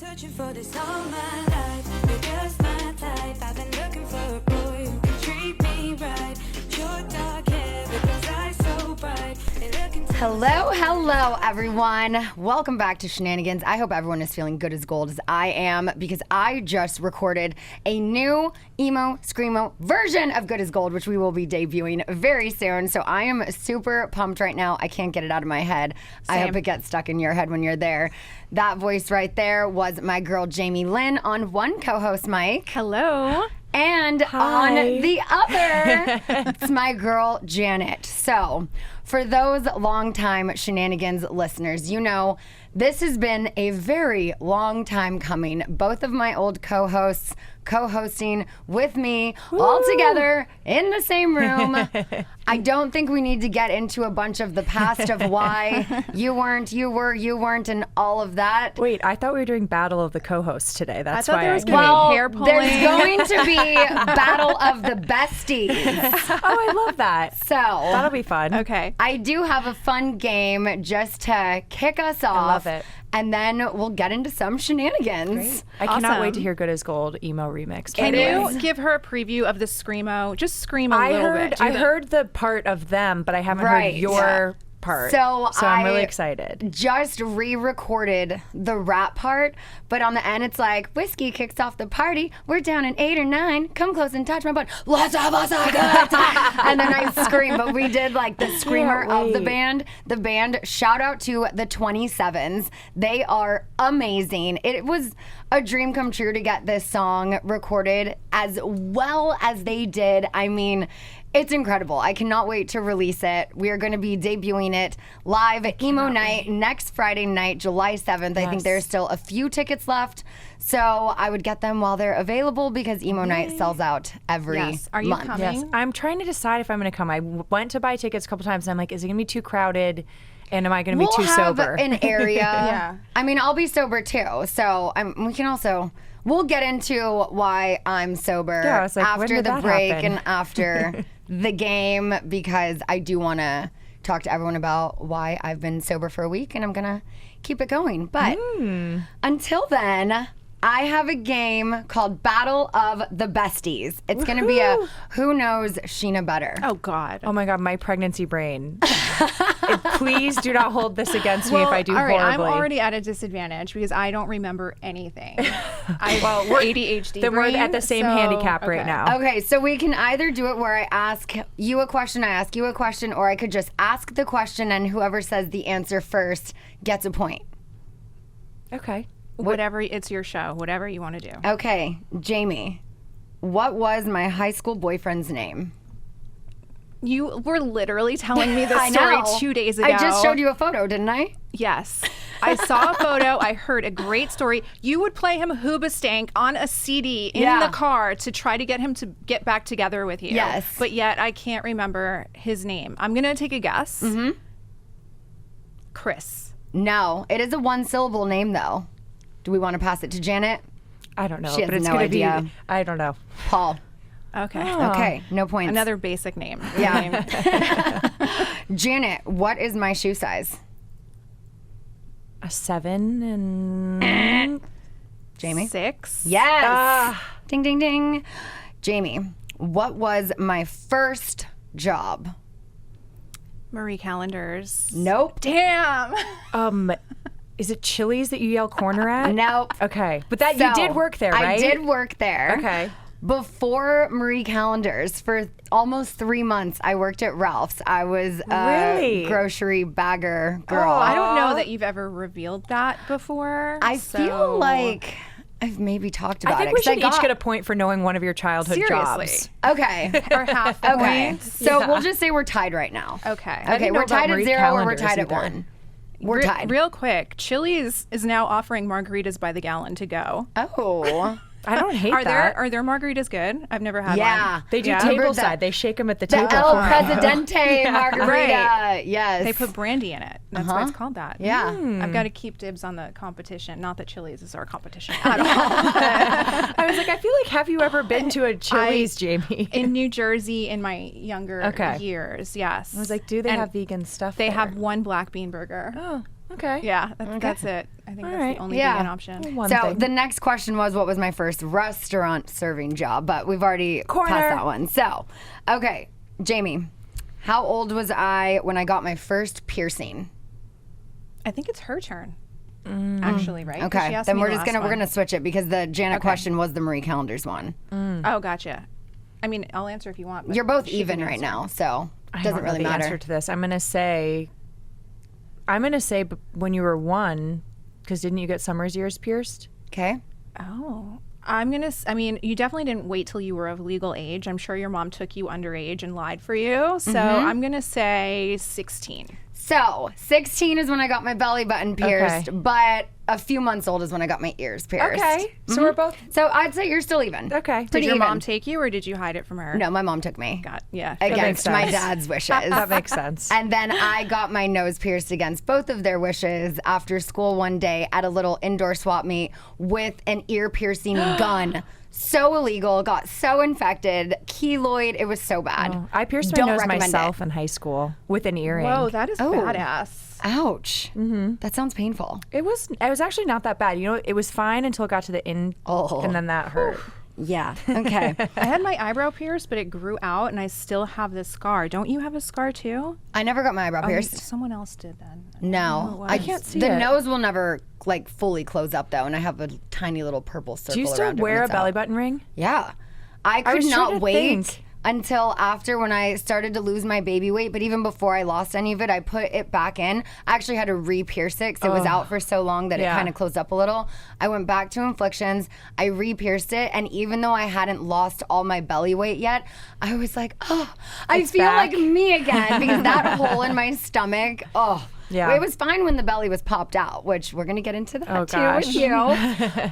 Searching for this all my life. You're just my type. I've been looking for a boy who can treat me right. Your dark hair, but those eyes so bright. Hello, everyone. Welcome back to Scheananigans. I hope everyone is feeling good as gold as I am, because I just recorded a new emo, screamo version of Good as Gold, which we will be debuting very soon. So I am super pumped right now. I can't get it out of my head. Same. I hope it gets stuck in your head when you're there. That voice right there was my girl, Lynne, on one co-host mic. Hello. And Hi. On the other, it's my girl, Janet. So, for those longtime Scheananigans listeners, you know this has been a very long time coming. Both of my old co-hosts co-hosting with me all together in the same room. I don't think we need to get into a bunch of the past of why you weren't, you weren't, and all of that. Wait, I thought we were doing Battle of the Co-Hosts today. That's I thought why there was going to be hair pulling. There's going to be Battle of the Besties. Oh, I love that. So that'll be fun. Okay. I do have a fun game just to kick us off. I love it. And then we'll get into some shenanigans. Great. I cannot Awesome. wait to hear Good as Gold emo remix. Can you give her a preview of the Screamo? Just scream a little bit. I heard the part of them, but I haven't heard your part. So I'm really excited. Just re-recorded the rap part, but on the end it's like, whiskey kicks off the party. We're down in 8 or 9. Come close and touch my butt. Let's have us a good time. And then I scream, but we did like the screamer of the band. The band, shout out to the 27s. They are amazing. It was a dream come true to get this song recorded as well as they did. I mean, it's incredible. I cannot wait to release it. We are going to be debuting it live at Emo Night next Friday night, July 7th. Yes. I think there's still a few tickets left. So I would get them while they're available, because Emo Night sells out every month. Are you coming? Yes. I'm trying to decide if I'm going to come. I went to buy tickets a couple times, and I'm like, is it going to be too crowded? And am I going to be too sober? We'll have an area. Yeah. I mean, I'll be sober too. So we can also... We'll get into why I'm sober after the break and after the game, because I do want to talk to everyone about why I've been sober for a week, and I'm going to keep it going. But until then, I have a game called Battle of the Besties. It's going to be a who knows Scheana better. Oh, God. Oh, my God, my pregnancy brain. Please do not hold this against me if I do all right, horribly. I'm already at a disadvantage because I don't remember anything. Well, we're ADHD Then brain, we're at the same handicap right now. Okay, so we can either do it where I ask you a question, I ask you a question, or I could just ask the question and whoever says the answer first gets a point. Okay. Whatever, it's your show. Whatever you want to do. Okay, Jamie, what was my high school boyfriend's name? You were literally telling me this I story know. 2 days ago. I just showed you a photo, didn't I? Yes. I saw a photo. I heard a great story. You would play him Hoobastank on a CD in the car to try to get him to get back together with you. Yes. But yet I can't remember his name. I'm going to take a guess. Mm-hmm. Chris. No, it is a one-syllable name, though. Do we want to pass it to Janet? I don't know. She has but it's no gonna idea. Be, I don't know. Paul. Okay. Okay, no points. Another basic name. Yeah. Janet, what is my shoe size? A 7 and... Jamie? 6. Yes. Ding, ding, ding. Jamie, what was my first job? Marie Callender's. Nope. Damn. Is it Chili's that you yell corner at? Nope. Okay. But that you did work there, right? I did work there. Okay. Before Marie Callender's, for almost 3 months, I worked at Ralph's. I was a grocery bagger girl. I don't know that you've ever revealed that before. I feel like I've maybe talked about it. I think we should each get a point for knowing one of your childhood jobs. Okay. Or half a point. So we'll just say we're tied right now. Okay. Okay, we're tied at 0 or we're tied at 1. We're tied. Real quick, Chili's is now offering margaritas by the gallon to go. Oh. I don't hate that. Are their margaritas good? I've never had one. Yeah. They do tableside. They shake them at the table. The El Presidente margarita. Right. Yes. They put brandy in it. That's why it's called that. Yeah. I've got to keep dibs on the competition. Not that Chili's is our competition at all. I was like, I feel like, have you ever been to a Chili's, Jamie? In New Jersey in my younger years, yes. I was like, do they have vegan stuff They there? have one black bean burger. Oh. Okay. Yeah, that's it. I think that's right. the only Yeah. vegan option. One So thing. the next question was, what was my first restaurant serving job? But we've already Corner. passed that one. So, okay, Jamie, how old was I when I got my first piercing? I think it's her turn. Actually, right? 'Cause Okay, she asked then me we're the just last we're one. gonna switch it because the Janet question was the Marie Callender's one. Oh, gotcha. I mean, I'll answer if you want. But You're both she even can right answer. now, so I doesn't don't know really the matter. answer to this. I'm gonna say when you were 1, because didn't you get Summer's ears pierced? Okay. Oh. I mean, you definitely didn't wait till you were of legal age. I'm sure your mom took you underage and lied for you. So I'm going to say 16. So 16 is when I got my belly button pierced, but a few months old is when I got my ears pierced. Okay. So we're both So I'd say you're still even. okay. Did Pretty your even. mom take you or did you hide it from her? No, my mom took me Yeah. against my sense. dad's wishes. That makes sense. And then I got my nose pierced against both of their wishes after school one day at a little indoor swap meet with an ear piercing gun. So illegal, got so infected, keloid. It was so bad. I pierced my Don't nose recommend myself it. in high school with an earring. Whoa, that is Oh. badass. Ouch. That sounds painful. It was actually not that bad. You know, it was fine until it got to the end, Oh. and then that hurt. Yeah. Okay. I had my eyebrow pierced, but it grew out and I still have this scar. Don't you have a scar too? I never got my eyebrow pierced. Someone else did then. No, I can't see The it. nose will never like fully close up though, and I have a tiny little purple circle. Do you still around it when wear a it's belly out. button ring? Yeah, I could was trying not to wait think. until after when I started to lose my baby weight. But even before I lost any of it, I put it back in. I actually had to re-pierce it because it was out for so long that it Yeah. kind of closed up a little. I went back to inflictions. I re-pierced it, and even though I hadn't lost all my belly weight yet, I was like, oh, I feel back. like me again because that hole in my stomach. Oh. Yeah. It was fine when the belly was popped out, which we're gonna get into that Oh, too gosh. with you.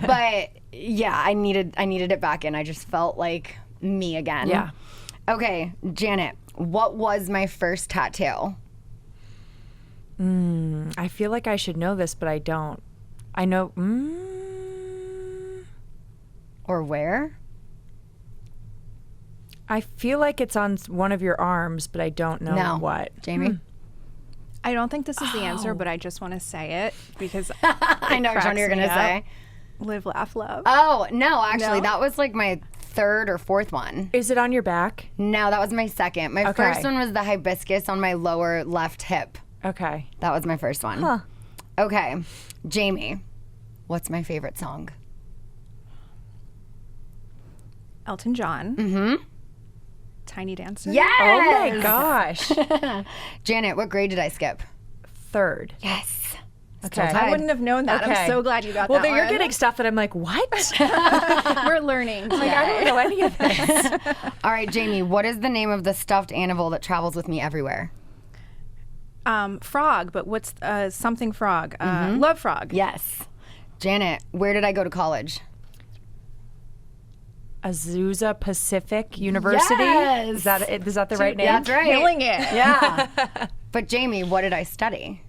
But yeah, I needed it back in. I just felt like me again. Yeah. Okay, Janet, what was my first tattoo? I feel like I should know this, but I don't. I know. Or where? I feel like it's on one of your arms, but I don't know No. what. Jamie? I don't think this is the answer, but I just want to say it because I know which one you're cracks gonna me say. up. Live, laugh, love. Oh, no, actually, No? that was like my third or fourth one. Is it on your back? No, that was my second. My Okay. first one was the hibiscus on my lower left hip. Okay. That was my first one. Huh. Okay, Jamie, what's my favorite song? Elton John. Mm-hmm. Tiny Dancer. Yes! Oh my gosh. Janet, what grade did I skip? Third. Yes. Okay. I wouldn't have known that. Okay. I'm so glad you got Well, that then you're one. getting stuff that I'm like, what? We're learning. Like, I don't know any of this. All right, Jamie, what is the name of the stuffed animal that travels with me everywhere? Frog, but what's something frog? Love frog. Yes. Janet, where did I go to college? Azusa Pacific University. Yes. Is that it? Is that the right name? That's right. Killing it. Yeah. But Jamie, what did I study?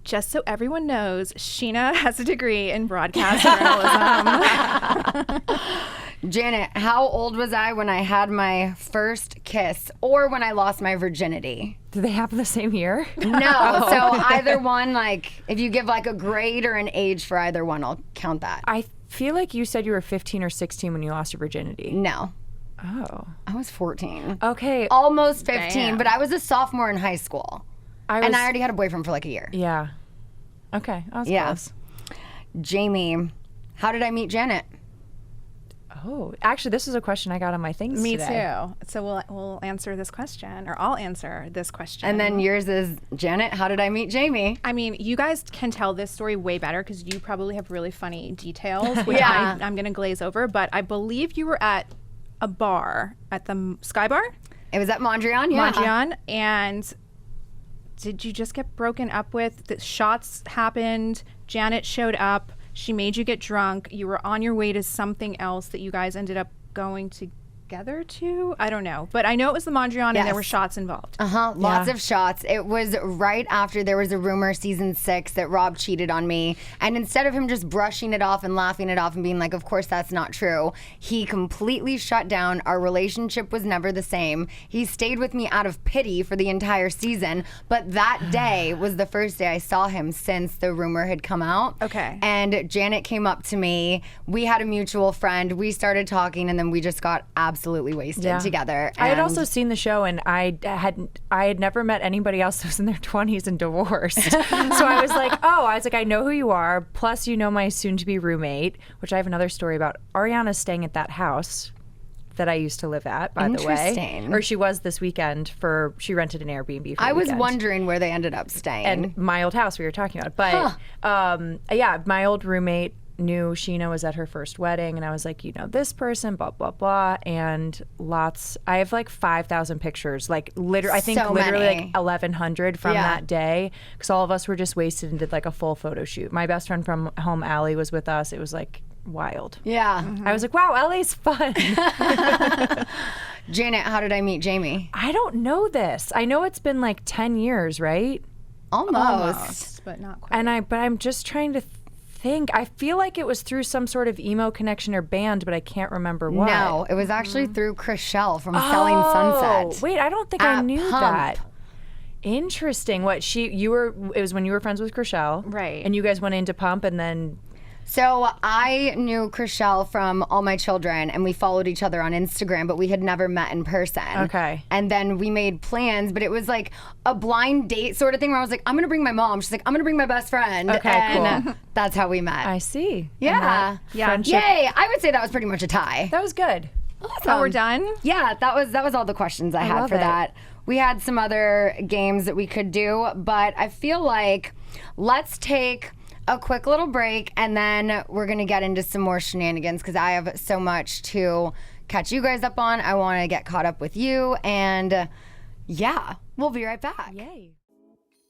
Just so everyone knows, Scheana has a degree in broadcast journalism. Janet, how old was I when I had my first kiss or when I lost my virginity? Do they happen the same year? No. So either one, like, if you give like a grade or an age for either one, I'll count that. I feel like you said you were 15 or 16 when you lost your virginity. No. Oh. I was 14. Okay. Almost 15, Damn. but I was a sophomore in high school. I was, And I already had a boyfriend for like a year. Yeah. Okay. I was Yeah. close. Jamie, how did I meet Janet? Oh, actually, this is a question I got on my things Me today. too. So we'll answer this question, or I'll answer this question. And then yours is, Janet, how did I meet Jamie? I mean, you guys can tell this story way better because you probably have really funny details, which Yeah. I'm going to glaze over. But I believe you were at a bar, at the Sky Bar, It was at Mondrian, yeah. Mondrian, and did you just get broken up with? The shots happened. Janet showed up. She made you get drunk. You were on your way to something else that you guys ended up going to together too. I don't know, but I know it was the Mondrian and there were shots involved. Lots of shots. It was right after there was a rumor season 6 that Rob cheated on me, and instead of him just brushing it off and laughing it off and being like, of course that's not true, he completely shut down. Our relationship was never the same. He stayed with me out of pity for the entire season, but that day was the first day I saw him since the rumor had come out. Okay. And Janet came up to me. We had a mutual friend. We started talking, and then we just got absolutely wasted together. I had And also seen the show, and I had never met anybody else that was in their 20s and divorced. So I was like, I know who you are. Plus, you know my soon-to-be roommate, which I have another story about. Ariana's staying at that house that I used to live at, by the way. Interesting. Or she was this weekend she rented an Airbnb for I the was weekend. wondering where they ended up staying. And my old house we were talking about. But my old roommate knew Scheana was at her first wedding, and I was like, this person, blah, blah, blah. And I have like 5,000 pictures, like I think So literally many. like 1,100 from that day, because all of us were just wasted and did like a full photo shoot. My best friend from home, Allie, was with us. It was like wild. Yeah. I was like, wow, LA's fun. Janet, how did I meet Jamie? I don't know this. I know it's been like 10 years, right? Almost. But not quite. But I'm just trying to think. I feel like it was through some sort of emo connection or band, but I can't remember what. No, it was actually through Chriselle from Selling Sunset. Wait, I don't think I At knew Pump. that. Interesting. It was when you were friends with Chriselle. Right. And you guys went into Pump, and then So I knew Chriselle from All My Children, and we followed each other on Instagram, but we had never met in person. Okay. And then we made plans, but it was like a blind date sort of thing where I was like, I'm going to bring my mom. She's like, I'm going to bring my best friend. Okay, and cool. That's how we met. I see. Yeah. Friendship. Yay. I would say that was pretty much a tie. That was good. So we're done? Yeah, that was all the questions I had love for it. that. We had some other games that we could do, but I feel like let's take a quick little break, and then we're going to get into some more shenanigans because I have so much to catch you guys up on. I want to get caught up with you, and we'll be right back. Yay.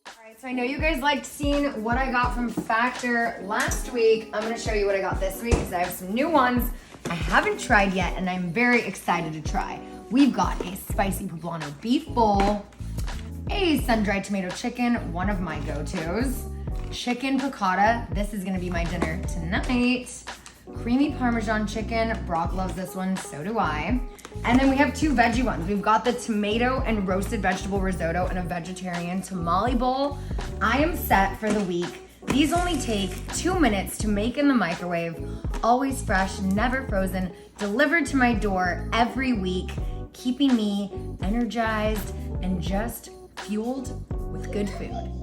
All right, so I know you guys liked seeing what I got from Factor last week. I'm going to show you what I got this week because I have some new ones I haven't tried yet, and I'm very excited to try. We've got a spicy poblano beef bowl, a sun-dried tomato chicken, one of my go-tos, chicken piccata, this is gonna be my dinner tonight, creamy Parmesan chicken, Brock loves this one, so do I. And then we have two veggie ones. We've got the tomato and roasted vegetable risotto and a vegetarian tamale bowl. I am set for the week. These only take 2 minutes to make in the microwave, always fresh, never frozen, delivered to my door every week, keeping me energized and just fueled with good food.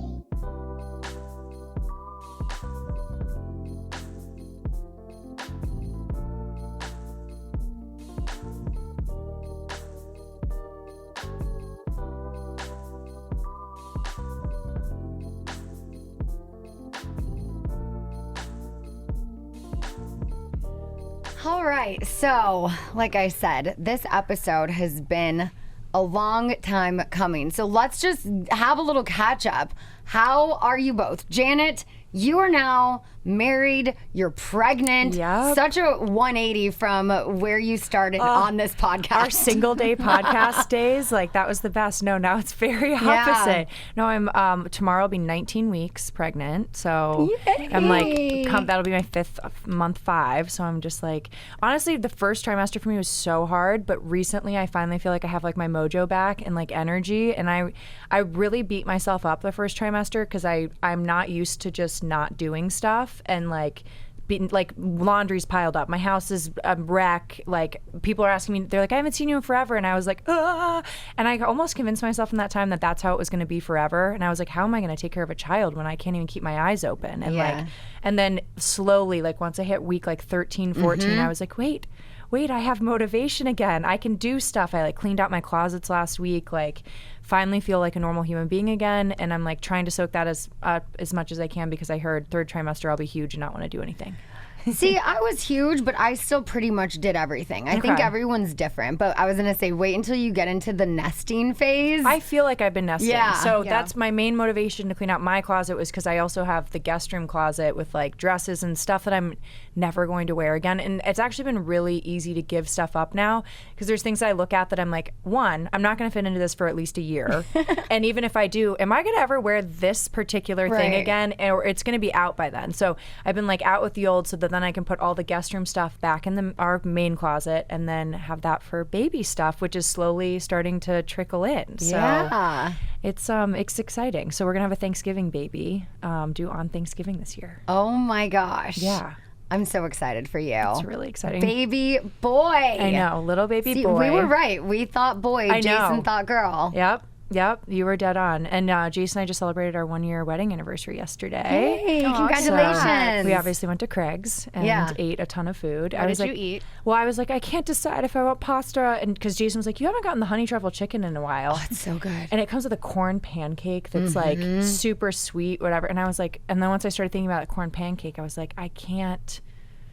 All right, so like I said, this episode has been a long time coming. So let's just have a little catch up. How are you both? Janet, you are now married, you're pregnant. Yep. Such a 180 from where you started on this podcast. Our single day podcast days, like that was the best. No, now it's very opposite. No, I'm tomorrow will be 19 weeks pregnant. So I'm like, that'll be my 5th month 5. So I'm just like, honestly, the first trimester for me was so hard, but recently I finally feel like I have like my mojo back and like energy. And I really beat myself up the first trimester because I'm not used to just not doing stuff. And like laundry's piled up. My house is a wreck. Like people are asking me, they're like, I haven't seen you in forever. And I was like, ah. And I almost convinced myself in that time that that's how it was going to be forever. And I was like, how am I going to take care of a child when I can't even keep my eyes open? And and then slowly, like once I hit week like 13, 14, I was like, wait, I have motivation again. I can do stuff. I like cleaned out my closets last week, like finally feel like a normal human being again. And I'm like trying to soak that as much as I can because I heard 3rd trimester I'll be huge and not want to do anything. See, I was huge, but I still pretty much did everything. I think everyone's different, but I was going to say, wait until you get into the nesting phase. I feel like I've been nesting. Yeah. So that's my main motivation to clean out my closet, was because I also have the guest room closet with like dresses and stuff that I'm never going to wear again. And it's actually been really easy to give stuff up now, because there's things I look at that I'm like, one, I'm not going to fit into this for at least a year. And even if I do, am I going to ever wear this particular thing again? Or it's going to be out by then. So I've been like out with the old, so that then I can put all the guest room stuff back in our main closet, and then have that for baby stuff, which is slowly starting to trickle in. So it's exciting. So we're gonna have a Thanksgiving baby due on Thanksgiving this year. Oh my gosh. Yeah. I'm so excited for you. It's really exciting. Baby boy. I know, little baby See, boy. we were right. We thought boy. I know. Jason thought girl. Yep, you were dead on. And Jason and I just celebrated our 1-year wedding anniversary yesterday. Hey, congratulations. So we obviously went to Craig's and ate a ton of food. What did you eat? Well, I was like, I can't decide if I want pasta. And because Jason was like, you haven't gotten the honey truffle chicken in a while. Oh, it's so good. And it comes with a corn pancake that's like super sweet, whatever. And I was like, and then once I started thinking about the corn pancake, I was like, I can't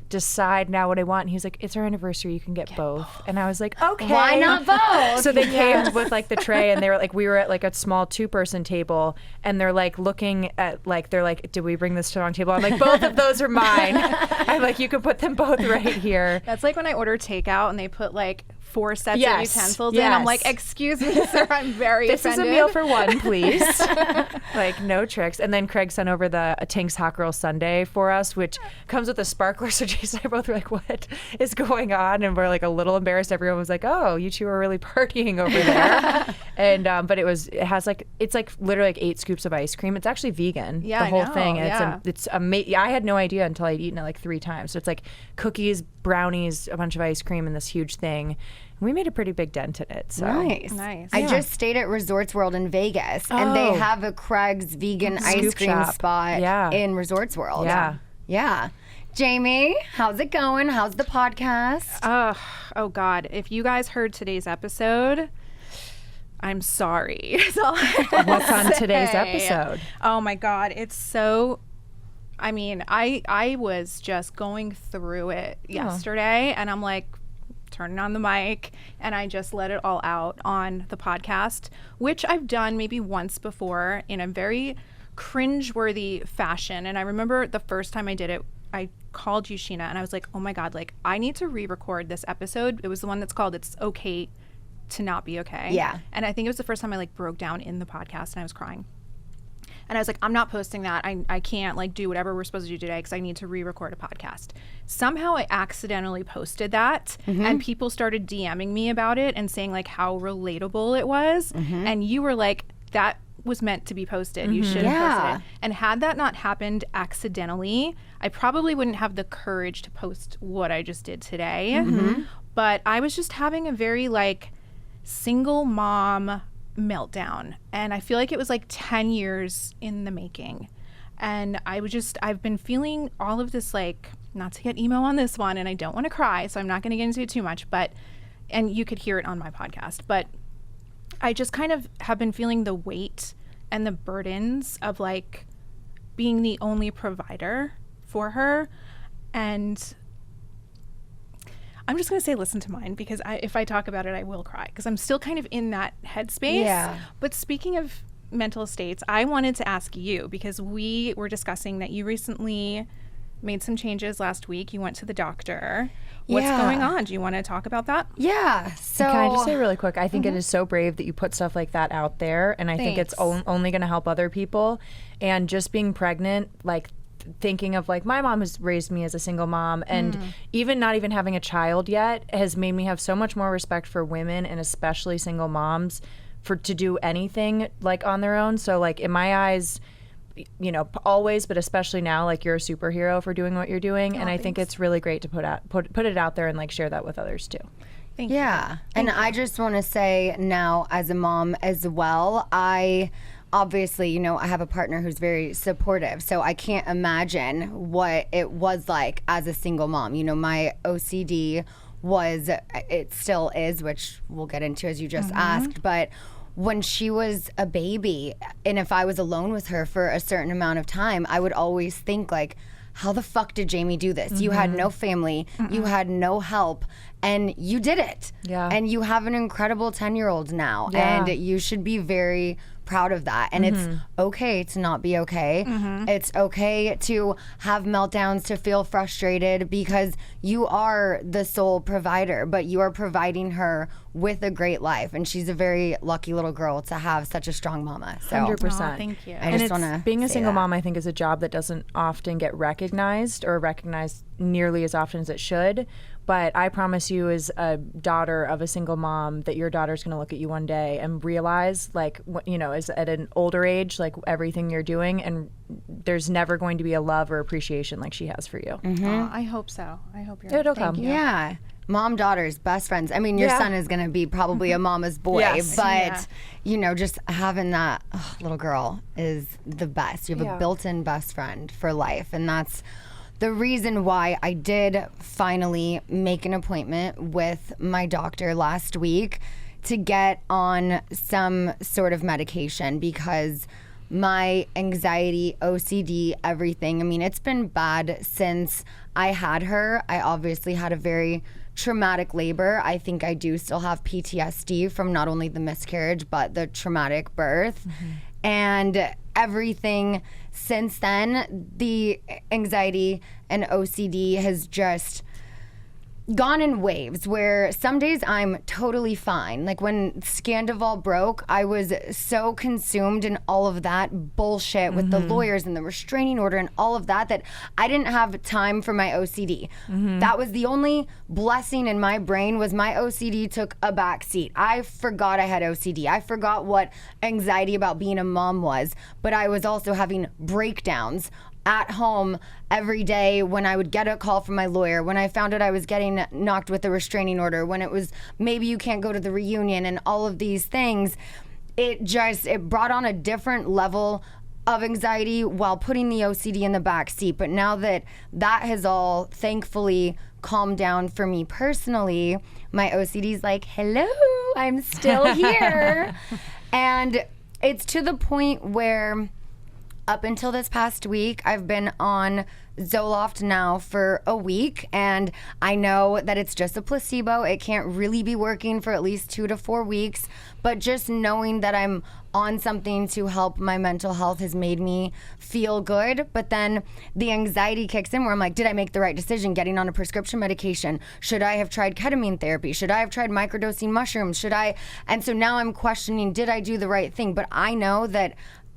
decide now what I want. And he was like, it's our anniversary, you can get both. And I was like, okay, why not both? So they came with like the tray, and they were like, we were at like a small 2-person table, and they're like looking at like, they're like, did we bring this to the wrong table? I'm like, both of those are mine. I'm like, you can put them both right here. That's like when I order takeout and they put like 4 sets of utensils in. I'm like, excuse me, sir, I'm very This offended. is a meal for one, please. Like, no tricks. And then Craig sent over the Tink's Hot Girl Sundae for us, which comes with a sparkler. So Jason and I both were like, what is going on? And we're like a little embarrassed. Everyone was like, oh, you two are really partying over there. And but it's like literally like 8 scoops of ice cream. It's actually vegan. Yeah, the whole I know, thing. And yeah. it's amazing. I had no idea until I'd eaten it like 3 times. So it's like cookies, brownies, a bunch of ice cream, and this huge thing. We made a pretty big dent in it. So. Nice. I just stayed at Resorts World in Vegas, and they have a Craig's vegan ice cream shop. spot in Resorts World. Yeah. Jamie, how's it going? How's the podcast? Oh God, if you guys heard today's episode, I'm sorry. What's on today's episode? Oh my God, it's so... I mean, I was just going through it yesterday, and I'm like, turning on the mic, and I just let it all out on the podcast, which I've done maybe once before in a very cringeworthy fashion. And I remember the first time I did it, I called you, Scheana, and I was like, oh my God, like, I need to re-record this episode. It was the one that's called It's Okay to Not Be Okay. Yeah. And I think it was the first time I like broke down in the podcast, and I was crying. And I was like, I'm not posting that. I can't like do whatever we're supposed to do today because I need to re-record a podcast. Somehow I accidentally posted that, and people started DMing me about it and saying like how relatable it was. And you were like, that was meant to be posted. You should have posted it. And had that not happened accidentally, I probably wouldn't have the courage to post what I just did today. But I was just having a very like single mom meltdown, and I feel like it was like 10 years in the making. And I've been feeling all of this, like, not to get emo on this one, and I don't want to cry, so I'm not going to get into it too much, but, and you could hear it on my podcast, but I just kind of have been feeling the weight and the burdens of like being the only provider for her. And I'm just going to say listen to mine, because if I talk about it, I will cry, because I'm still kind of in that headspace. Yeah. But speaking of mental states, I wanted to ask you, because we were discussing that you recently made some changes last week. You went to the doctor. What's going on? Do you want to talk about that? Yeah. So can I just say really quick, I think it is so brave that you put stuff like that out there, and I think it's only going to help other people. And just being pregnant, like, thinking of like, my mom has raised me as a single mom, and even not even having a child yet has made me have so much more respect for women, and especially single moms, to do anything like on their own. So like in my eyes, you know, always, but especially now, like, you're a superhero for doing what you're doing. And I think it's really great to put it out there and like share that with others too. Thank you. And I just want to say now, as a mom as well, obviously, you know, I have a partner who's very supportive, so I can't imagine what it was like as a single mom. You know, my OCD it still is, which we'll get into as you just asked, but when she was a baby, and if I was alone with her for a certain amount of time, I would always think like, how the fuck did Jamie do this? You had no family, you had no help, and you did it. Yeah. And you have an incredible 10-year-old now, Yeah. and you should be very proud of that. And it's okay to not be okay. It's okay to have meltdowns, to feel frustrated, because you are the sole provider, but you are providing her with a great life. And she's a very lucky little girl to have such a strong mama. So 100%. Aw, thank you. I And just want to being a single mom, I think, is a job that doesn't often get recognized or recognized nearly as often as it should. But I promise you, as a daughter of a single mom, that your daughter's going to look at you one day and realize, like, you know, as at an older age, like everything you're doing, and there's never going to be a love or appreciation like she has for you. Aw, I hope so. I hope you're. It'll thank come. you. Yeah. Mom, daughters, best friends. I mean, your Yeah. son is going to be probably a mama's boy, Yes. but, Yeah. you know, just having that little girl is the best. You have Yeah. a built-in best friend for life. And that's the reason why I did finally make an appointment with my doctor last week to get on some sort of medication, because my anxiety, OCD, everything, I mean, it's been bad since I had her. I obviously had a very traumatic labor. I think I do still have PTSD from not only the miscarriage, but the traumatic birth. And everything since then, the anxiety and OCD has just gone in waves, where some days I'm totally fine. Like when Scandival broke, I was so consumed in all of that bullshit with the lawyers and the restraining order and all of that, that I didn't have time for my OCD. That was the only blessing in my brain, was my OCD took a back seat. I forgot I had OCD. I forgot what anxiety about being a mom was, but I was also having breakdowns at home every day when I would get a call from my lawyer, when I found out I was getting knocked with a restraining order, when it was maybe you can't go to the reunion and all of these things. It brought on a different level of anxiety while putting the OCD in the back seat. But now that that has all thankfully calmed down for me personally, my OCD's like, hello, I'm still here. And it's to the point where up until this past week, I've been on Zoloft now for a week, and I know that it's just a placebo. It can't really be working for at least 2 to 4 weeks, but just knowing that I'm on something to help my mental health has made me feel good. But then the anxiety kicks in, where I'm like, did I make the right decision getting on a prescription medication? Should I have tried ketamine therapy? Should I have tried microdosing mushrooms? And so now I'm questioning, did I do the right thing? But I know that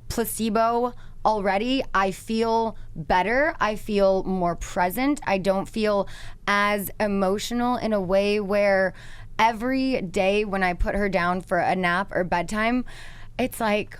placebo already, I feel better. I feel more present. I don't feel as emotional in a way where every day when I put her down for a nap or bedtime, it's like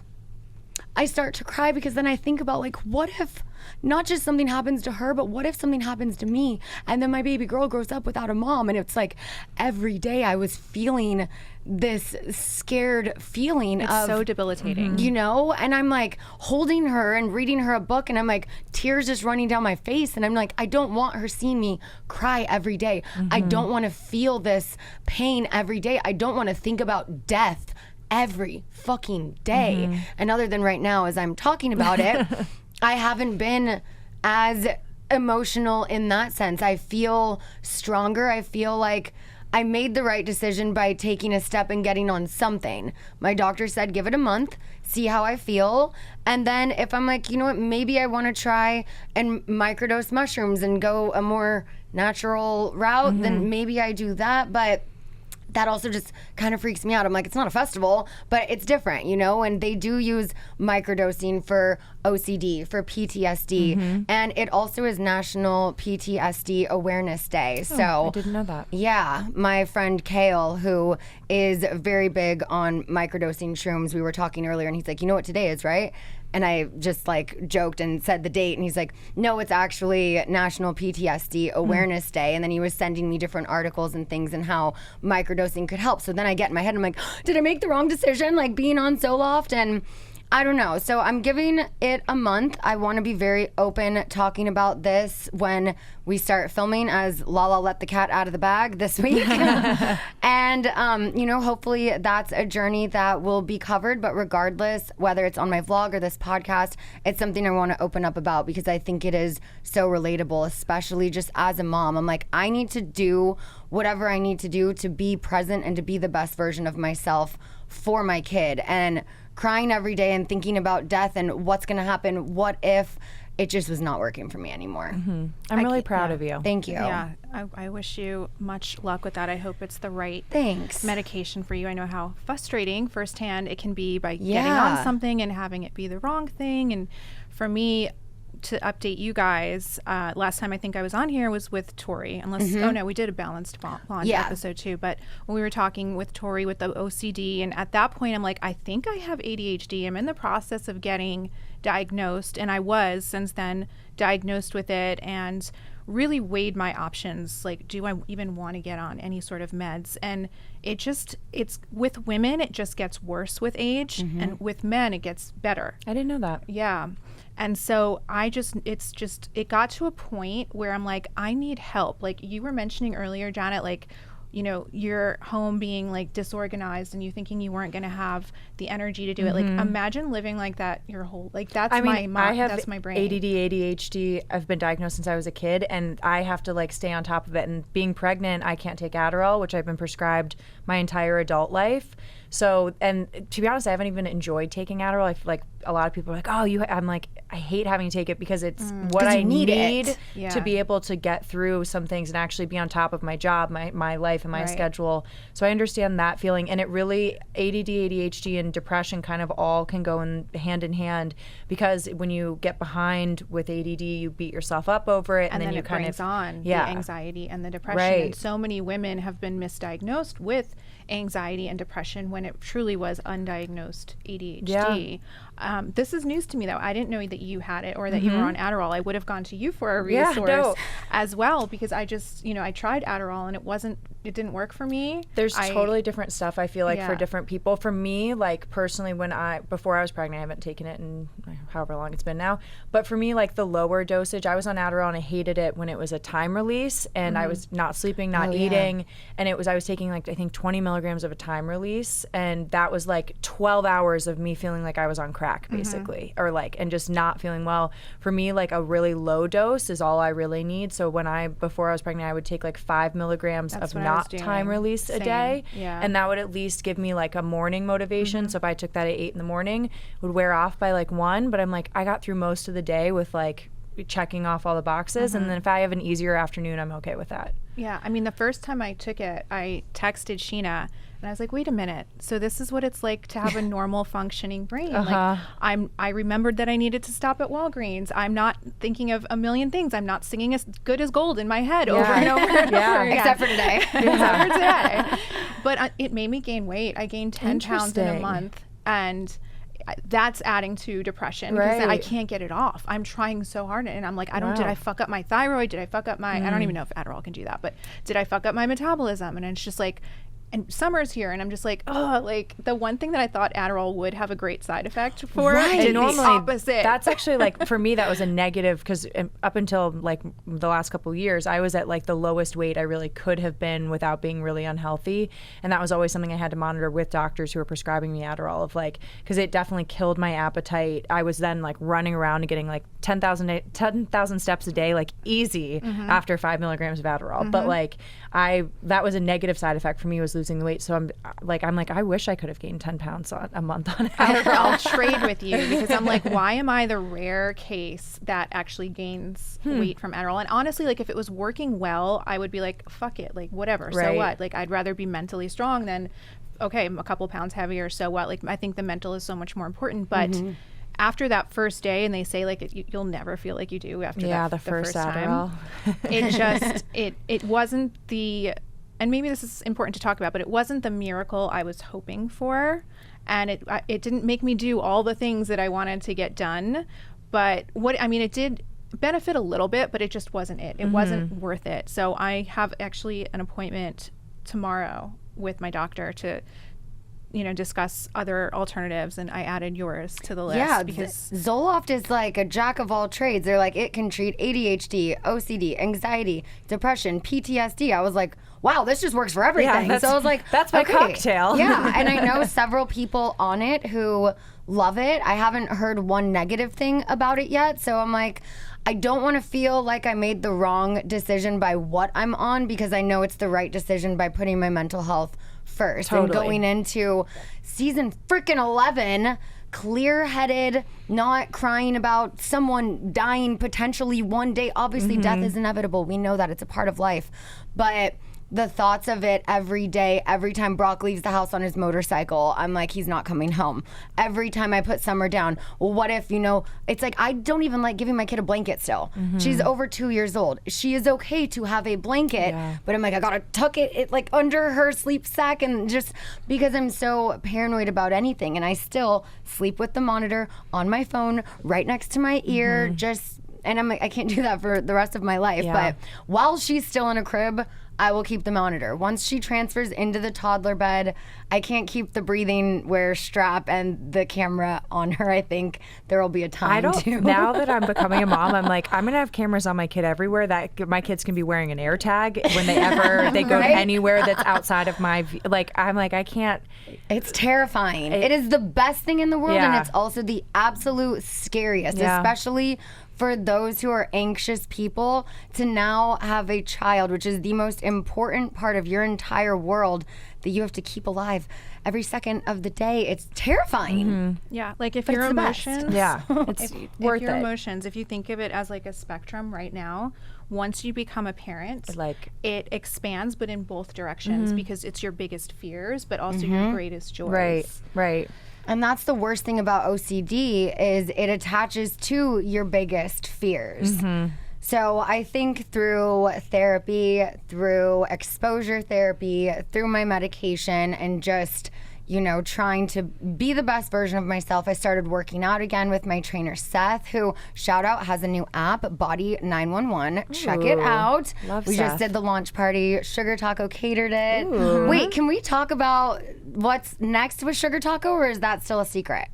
I start to cry, because then I think about, like, what if not just something happens to her, but what if something happens to me? And then my baby girl grows up without a mom. And it's like every day I was feeling this scared feeling. It's so debilitating. You know, and I'm like holding her and reading her a book, and I'm like, tears just running down my face. And I'm like, I don't want her seeing me cry every day. I don't want to feel this pain every day. I don't want to think about death every fucking day. And other than right now, as I'm talking about it, I haven't been as emotional in that sense. I feel stronger. I feel like I made the right decision by taking a step and getting on something. My doctor said, give it a month, see how I feel. And then if I'm like, you know what, maybe I want to try and microdose mushrooms and go a more natural route, then maybe I do that. But that also just kind of freaks me out. I'm like, it's not a festival, but it's different, you know? And they do use microdosing for OCD, for PTSD. And it also is National PTSD Awareness Day. So I didn't know that. yeah, my friend Kale, who is very big on microdosing shrooms, we were talking earlier, and he's like, you know what today is, right? And I just like joked and said the date, and he's like, no, it's actually National PTSD Awareness Day. And then he was sending me different articles and things and how microdosing could help. So then I get in my head, I'm like, did I make the wrong decision, like being on Zoloft? And I don't know. So I'm giving it a month. I want to be very open talking about this when we start filming, as Lala let the cat out of the bag this week. And, hopefully that's a journey that will be covered. But regardless, whether it's on my vlog or this podcast, it's something I want to open up about because I think it is so relatable, especially just as a mom. I'm like, I need to do whatever I need to do to be present and to be the best version of myself for my kid. And crying every day and thinking about death and what's going to happen, what if, it just was not working for me anymore. Mm-hmm. I'm really proud of you. Thank you. Yeah, I wish you much luck with that. I hope it's the right medication for you. I know how frustrating firsthand it can be by getting on something and having it be the wrong thing. And for me, to update you guys, last time I think I was on here was with Tori. Oh no, we did a balanced bond episode too. But when we were talking with Tori with the OCD, and at that point I'm like, I think I have ADHD. I'm in the process of getting diagnosed, and I was since then diagnosed with it, and really weighed my options. Like, do I even want to get on any sort of meds? And it's with women, it just gets worse with age, and with men, it gets better. I didn't know that. Yeah. And so it got to a point where I'm like, I need help. Like you were mentioning earlier, Janet, like, your home being like disorganized and you thinking you weren't going to have the energy to do it. Like imagine living like that your whole, like that's I have that's my brain. ADD, ADHD. I've been diagnosed since I was a kid, and I have to like stay on top of it. And being pregnant, I can't take Adderall, which I've been prescribed my entire adult life. So, and to be honest, I haven't even enjoyed taking Adderall. I feel like a lot of people are like, I'm like, I hate having to take it because it's what I need to be able to get through some things and actually be on top of my job, my life and my schedule. So I understand that feeling. And it really, ADD, ADHD and depression kind of all can go hand in hand, because when you get behind with ADD, you beat yourself up over it. And then you it kind brings of on the anxiety and the depression. And so many women have been misdiagnosed with anxiety and depression when it truly was undiagnosed ADHD. This is news to me, though. I didn't know that you had it or that you were on Adderall. I would have gone to you for a resource as well, because I just, I tried Adderall and it didn't work for me. There's totally different stuff, I feel like, for different people. For me, like personally, before I was pregnant, I haven't taken it in however long it's been now, but for me, like the lower dosage, I was on Adderall and I hated it when it was a time release and I was not sleeping, not eating, and I was taking like, I think 20 milligrams of a time release, and that was like 12 hours of me feeling like I was on crack, basically, or like, and just not feeling well. For me, like a really low dose is all I really need. So before I was pregnant, I would take like 5 milligrams of not time release a day, and that would at least give me like a morning motivation. So if I took that at 8 in the morning, it would wear off by like 1, but I'm like, I got through most of the day with like checking off all the boxes, and then if I have an easier afternoon, I'm okay with that. Yeah, I mean, the first time I took it, I texted Scheana and I was like, wait a minute, so this is what it's like to have a normal functioning brain. Like I remembered that I needed to stop at Walgreens. I'm not thinking of a million things. I'm not singing as good as gold in my head over and over and over again. Except for today. Except for today. But it made me gain weight. I gained 10 pounds in a month, and that's adding to depression because I can't get it off. I'm trying so hard, and I'm like, did I fuck up my thyroid? Did I fuck up my, I don't even know if Adderall can do that, but did I fuck up my metabolism? And it's just like, and summer's here, and I'm just like, like the one thing that I thought Adderall would have a great side effect for, did normally the opposite. That's actually like, for me, that was a negative, because up until like the last couple of years, I was at like the lowest weight I really could have been without being really unhealthy, and that was always something I had to monitor with doctors who were prescribing me Adderall, of like, because it definitely killed my appetite. I was then like running around and getting like 10,000 steps a day, like easy, after 5 milligrams of Adderall. But like that was a negative side effect for me, was losing the weight. So I'm like, I wish I could have gained 10 pounds a month on Adderall. I'll trade with you, because I'm like, why am I the rare case that actually gains weight from Adderall? And honestly, like if it was working well, I would be like, fuck it, like whatever, so what? Like I'd rather be mentally strong than, okay, I'm a couple pounds heavier, so what? Like I think the mental is so much more important. But after that first day, and they say like you'll never feel like you do after the first Adderall. Time, it just it wasn't the, and maybe this is important to talk about, but it wasn't the miracle I was hoping for, and it didn't make me do all the things that I wanted to get done. But it did benefit a little bit, but it just wasn't it. It wasn't worth it. So I have actually an appointment tomorrow with my doctor to discuss other alternatives, and I added yours to the list. Yeah, because Zoloft is like a jack of all trades. They're like, it can treat ADHD, OCD, anxiety, depression, PTSD. I was like, wow, this just works for everything. Yeah, so I was like, that's my okay. cocktail. Yeah, and I know several people on it who love it. I haven't heard one negative thing about it yet. So I'm like, I don't want to feel like I made the wrong decision by what I'm on, because I know it's the right decision by putting my mental health first. Totally. And going into season freaking 11, clear-headed, not crying about someone dying potentially one day. Obviously, death is inevitable. We know that. It's a part of life. But the thoughts of it every day, every time Brock leaves the house on his motorcycle, I'm like, he's not coming home. Every time I put Summer down, well, what if, it's like, I don't even like giving my kid a blanket still. She's over 2 years old. She is okay to have a blanket, but I'm like, I gotta tuck it like under her sleep sack, and just because I'm so paranoid about anything. And I still sleep with the monitor on my phone right next to my ear, and I'm like, I can't do that for the rest of my life. But while she's still in a crib, I will keep the monitor. Once she transfers into the toddler bed, I can't keep the breathing wear strap and the camera on her. I think there will be a time to. Now that I'm becoming a mom, I'm like, I'm going to have cameras on my kid everywhere, that my kids can be wearing an air tag when they go anywhere that's outside of my, I'm like, I can't. It's terrifying. It is the best thing in the world, and it's also the absolute scariest, especially for those who are anxious people, to now have a child, which is the most important part of your entire world that you have to keep alive every second of the day. It's terrifying. Yeah, like if But your it's the best. emotions, It's worth if your it. emotions, if you think of it as like a spectrum right now, once you become a parent, it expands, but in both directions, because it's your biggest fears, but also your greatest joys. Right. And that's the worst thing about OCD, is it attaches to your biggest fears. So I think through therapy, through exposure therapy, through my medication, and just, trying to be the best version of myself, I started working out again with my trainer, Seth, who, shout out, has a new app, Body 911. Check it out. Love we Seth. just did the launch party. Sugar Taco catered it. Wait, can we talk about what's next with Sugar Taco, or is that still a secret?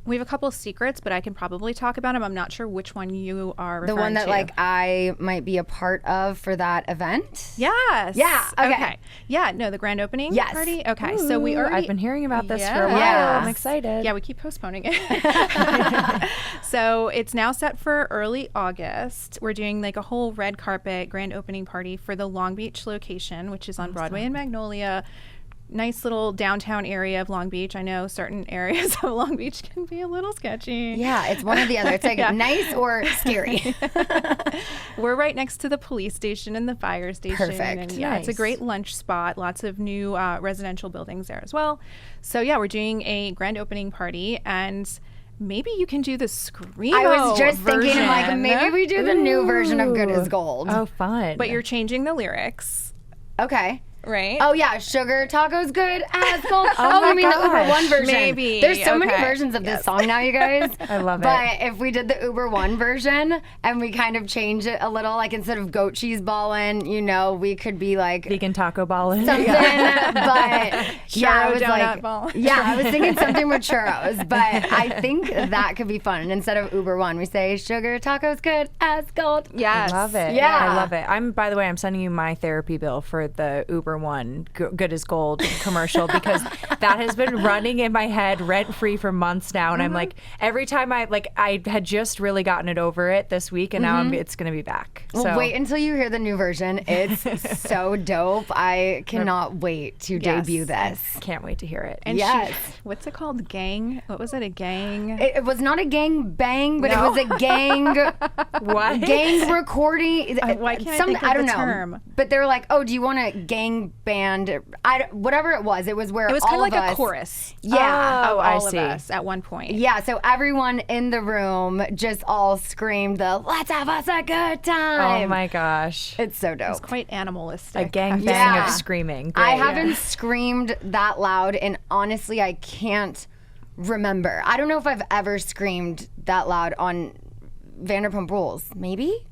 We have a couple of secrets, but I can probably talk about them. I'm not sure which one you are referring The one that to. I might be a part of for that event? Yes. Yeah, okay. Yeah, no, the grand opening Yes. party? Okay, so we already... I've been hearing about this for a while. Yes. I'm excited. Yeah, we keep postponing it. So it's now set for early August. We're doing like a whole red carpet grand opening party for the Long Beach location, which is on Broadway and Magnolia. Nice little downtown area of Long Beach. I know certain areas of Long Beach can be a little sketchy. Yeah, it's one or the other. It's like nice or scary. We're right next to the police station and the fire station. Perfect. And yeah, it's a great lunch spot. Lots of new residential buildings there as well. So yeah, we're doing a grand opening party, and maybe you can do the Screamo I was just thinking, version. like, maybe we do the new version of Good as Gold. Oh, fun. But you're changing the lyrics, Okay. right? Oh, yeah. Sugar Taco's good as gold. Oh, you mean the Uber One version? Maybe. There's so many Okay. versions of this song now, you guys. I love it. But if we did the Uber One version and we kind of change it a little, like instead of goat cheese ballin', we could be like vegan taco ball. something. But yeah, I was donut like, ball. yeah, I was thinking something with churros. But I think that could be fun. And instead of Uber One, we say Sugar Taco's good as gold. Yes. I love it. Yeah. I love it. By the way, I'm sending you my therapy bill for the Uber One Good as Gold commercial, because that has been running in my head rent free for months now. And I'm like, every time I had just really gotten it over it this week, and now it's going to be back. Well, So wait until you hear the new version. It's so dope. I cannot wait to debut this. can't wait to hear it. And Yes. what's it called? Gang? What was it? A gang? It was not a gang bang, but No. it was a gang What? gang recording. Why can't I think of I don't the know. term? But they were like, "Oh, do you want a gang band?" Whatever it was where It was all kind of like us, a chorus. Yeah. Of I all see. of us at one point. Yeah, so everyone in the room just all screamed the "Let's have us a good time." Oh my gosh. It's so dope. It's quite animalistic. A gang bang Yeah. of screaming. I Great. haven't screamed that loud, and honestly, I can't remember. I don't know if I've ever screamed that loud on Vanderpump Rules. Maybe?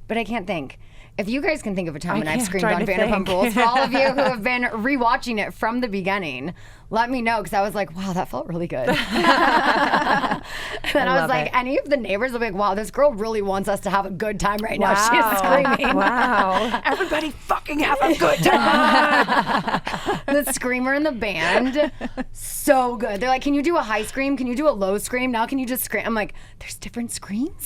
But I can't think. If you guys can think of a time when I've can't. screamed Trying on to Vanderpump think. Rules, for all of you who have been rewatching it from the beginning, let me know, because I was like, wow, that felt really good. And then I was like, any of the neighbors will be like, wow, this girl really wants us to have a good time right now. She's screaming. Wow. Everybody fucking have a good time. The screamer in the band, so good. They're like, can you do a high scream? Can you do a low scream? Now can you just scream? I'm like, there's different screams?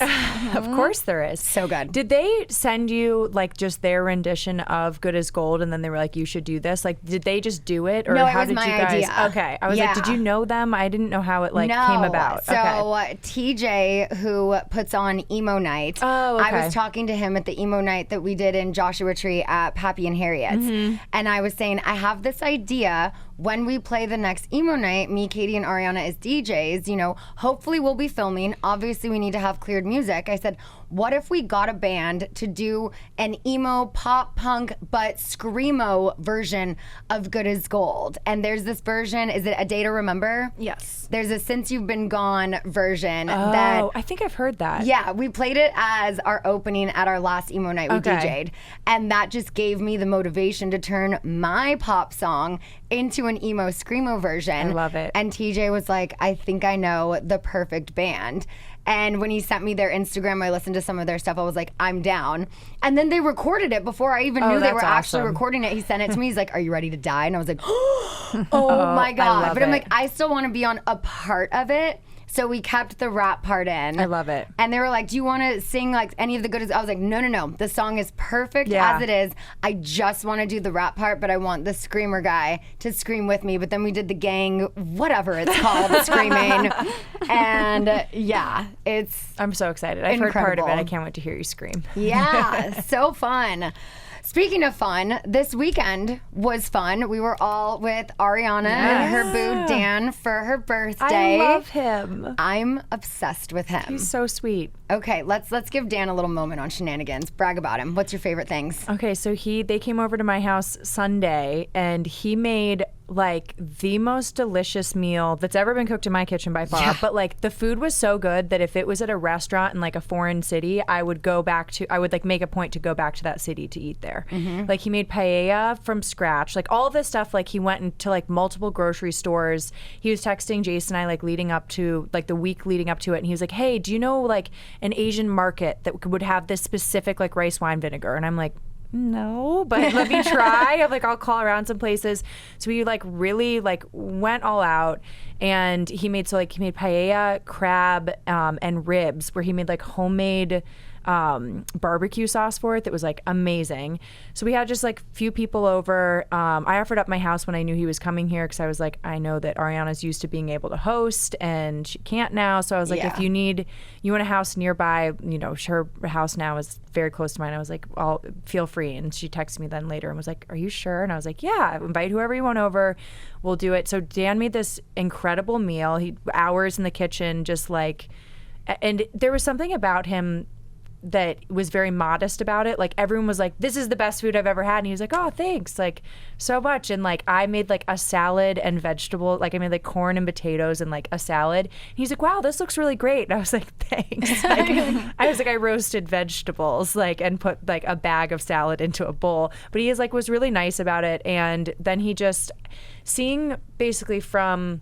Of course there is. So good. Did they send you like just their rendition of Good as Gold and then they were like, you should do this? Like, did they just do it? Or No, it how was did my you guys? idea. Okay. I was like, did you know them? I didn't know how it like No. came about. So Okay. TJ, who puts on Emo Night, Oh, okay. I was talking to him at the Emo Night that we did in Joshua Tree at Pappy and Harriet's. And I was saying, I have this idea. When we play the next Emo Night, me, Katie, and Ariana as DJs, you know, hopefully we'll be filming. Obviously, we need to have cleared music. I said, what if we got a band to do an emo, pop punk, but screamo version of Good as Gold? And there's this version, is it A Day to Remember? Yes. There's a Since You've Been Gone version Oh, that... I think I've heard that. Yeah, we played it as our opening at our last Emo Night we DJ'd. And that just gave me the motivation to turn my pop song into an emo screamo version. I love it. And TJ was like, I think I know the perfect band. And when he sent me their Instagram, I listened to some of their stuff. I was like, I'm down. And then they recorded it before I even knew they that's were actually awesome. recording it. He sent it to me. He's like, are you ready to die? And I was like, oh my God. love But I'm it. like, I still want to be on a part of it. So we kept the rap part in. I love it. And they were like, do you want to sing like any of the good? I was like, no. The song is perfect Yeah. as it is. I just want to do the rap part, but I want the screamer guy to scream with me. But then we did the gang, whatever it's called, screaming. And yeah, it's I'm so excited. I've heard part of it. Incredible. I can't wait to hear you scream. yeah, so fun. Speaking of fun, this weekend was fun. We were all with Ariana and her boo Dan for her birthday. I love him. I'm obsessed with him. He's so sweet. Okay, let's give Dan a little moment on Scheananigans. Brag about him. What's your favorite things? Okay, so they came over to my house Sunday and he made like the most delicious meal that's ever been cooked in my kitchen by far. But like the food was so good that if it was at a restaurant in like a foreign city, I would like make a point to go back to that city to eat there. Like he made paella from scratch, like all this stuff. Like he went into like multiple grocery stores. He was texting Jason and I like leading up to like the week leading up to it. And he was like, hey, do you know like an Asian market that would have this specific like rice wine vinegar? And I'm like, no, but let me try. I'm like, I'll call around some places. So we like really like went all out, and he made paella, crab, and ribs, where he made like homemade barbecue sauce for it that was like amazing. So we had just like few people over. I offered up my house when I knew he was coming here because I was like, I know that Ariana's used to being able to host and she can't now. So I was like, if you want a house nearby, you know, her house now is very close to mine. I was like, I'll feel free. And she texted me then later and was like, are you sure? And I was like, yeah, invite whoever you want over. We'll do it. So Dan made this incredible meal. He hours in the kitchen, just like, and there was something about him that was very modest about it. Like everyone was like, this is the best food I've ever had. And he was like, oh, thanks, like so much. And like I made like a salad and vegetable, like I made like corn and potatoes and like a salad. And he's like, wow, this looks really great. And I was like, thanks. Like, I was like, I roasted vegetables like and put like a bag of salad into a bowl. But he was really nice about it. And then he just seeing basically from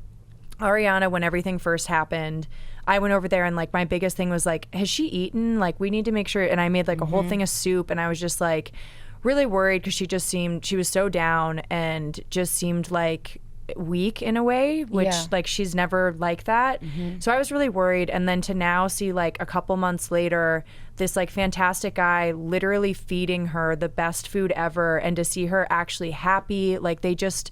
Ariana when everything first happened, I went over there and like my biggest thing was like, has she eaten? Like we need to make sure. And I made like a whole thing of soup, and I was just like really worried because she was so down and just seemed like weak in a way, which like she's never like that. So I was really worried. And then to now see like a couple months later, this like fantastic guy literally feeding her the best food ever, and to see her actually happy, like they just